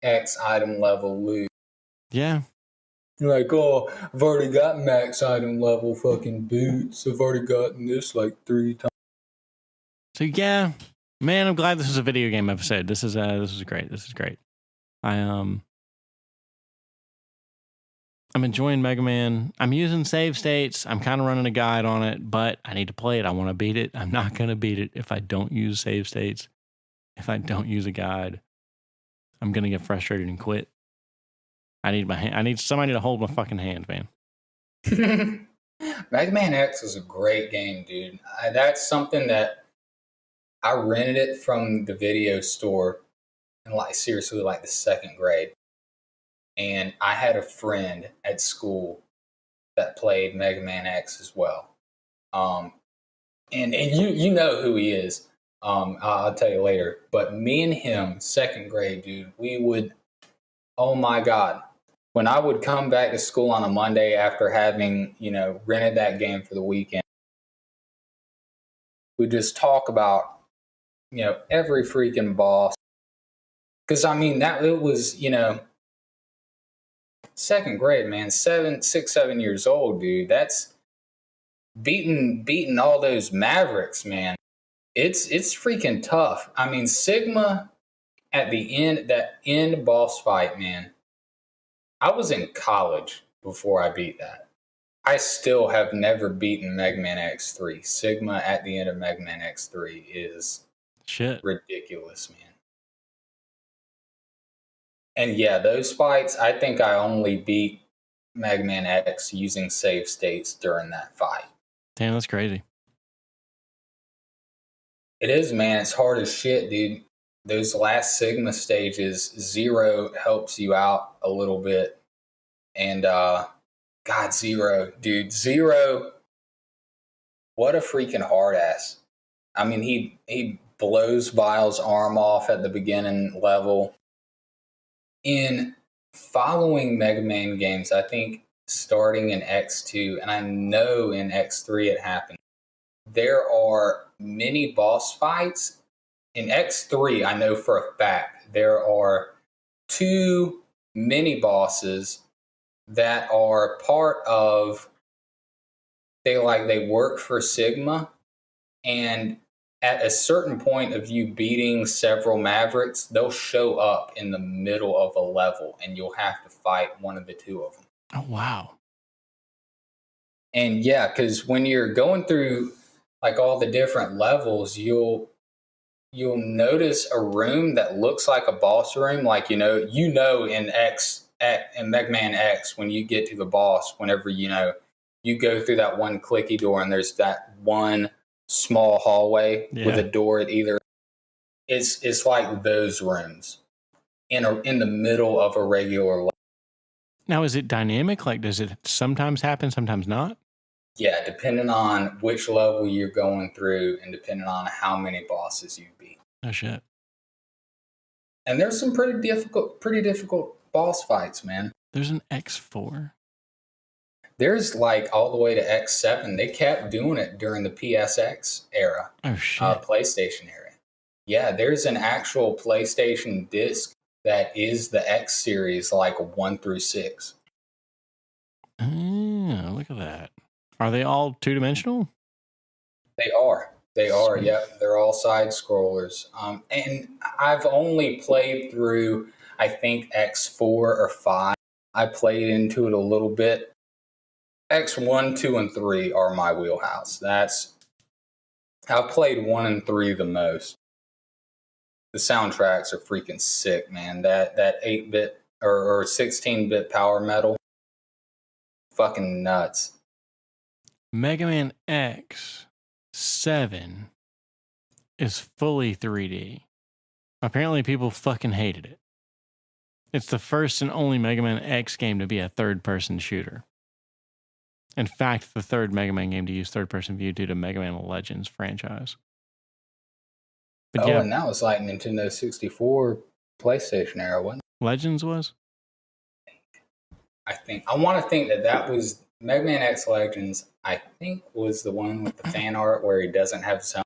X item level loot. Yeah. You're like, oh, I've already got max item level fucking boots. I've already gotten this like 3 times. So yeah, man, I'm glad this is a video game episode. This is great. This is great. I'm enjoying Mega Man. I'm using save states. I'm kind of running a guide on it, but I need to play it. I want to beat it. I'm not going to beat it if I don't use save states. If I don't use a guide, I'm going to get frustrated and quit. I need my hand. I need somebody to hold my fucking hand, man. Mega Man X is a great game, dude. That's something that I rented it from the video store in like seriously like the 2nd grade. And I had a friend at school that played Mega Man X as well. And you know who he is. I'll tell you later. But me and him, 2nd grade, dude, we would, oh my God. When I would come back to school on a Monday after having, you know, rented that game for the weekend, we'd just talk about, you know, every freaking boss. Because, I mean, it was, you know, 2nd grade, man, 6, 7 years old, dude. That's beating all those Mavericks, man. It's freaking tough. I mean, Sigma at the end, that end boss fight, man. I was in college before I beat that. I still have never beaten Mega Man X3. Sigma at the end of Mega Man X3 is shit ridiculous, man. And yeah, those fights, I think I only beat Mega Man X using save states during that fight. Damn, that's crazy. It is, man. It's hard as shit, dude. Those last Sigma stages, Zero helps you out a little bit. And, God, Zero, dude. Zero, what a freaking hard ass. I mean, he blows Vile's arm off at the beginning level. In following Mega Man games, I think starting in X2, and I know in X3 it happened, there are many boss fights. In X3, I know for a fact, there are 2 mini bosses that are part of, they work for Sigma, and at a certain point of you beating several Mavericks, they'll show up in the middle of a level, and you'll have to fight one of the two of them. Oh, wow. And yeah, because when you're going through like all the different levels, you'll notice a room that looks like a boss room. Like in Mega Man X, when you get to the boss, whenever you go through that one clicky door, and there's that one small hallway with a door at either. It's like those rooms in the middle of a regular level. Now, is it dynamic? Like, does it sometimes happen, sometimes not? Yeah, depending on which level you're going through and depending on how many bosses you beat. Oh, shit. And there's some pretty difficult boss fights, man. There's an X4. There's like all the way to X7. They kept doing it during the PSX era. Oh, shit. PlayStation era. Yeah, there's an actual PlayStation disc that is the X series, like 1 through 6. Oh, look at that. Are they all two-dimensional? They are. Yep. They're all side scrollers. And I've only played through, I think, X4 or 5. I played into it a little bit. X1, 2, and 3 are my wheelhouse. I've played 1 and 3 the most. The soundtracks are freaking sick, man. That 8-bit or 16-bit power metal, fucking nuts. Mega Man X7 is fully 3D. Apparently people fucking hated it. It's the first and only Mega Man X game to be a third-person shooter. In fact, the third Mega Man game to use third-person view due to Mega Man Legends franchise. But and that was like Nintendo 64 PlayStation era, wasn't it? Legends was? I want to think that was Mega Man X Legends, I think, was the one with the fan art where he doesn't have his own.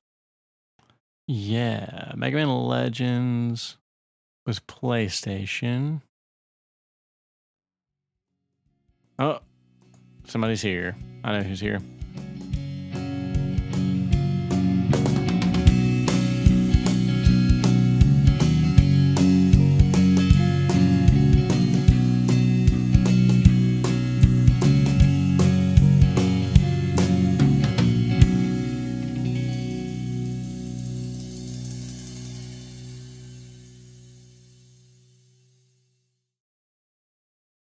Yeah, Mega Man Legends was PlayStation. Oh, somebody's here. I know who's here.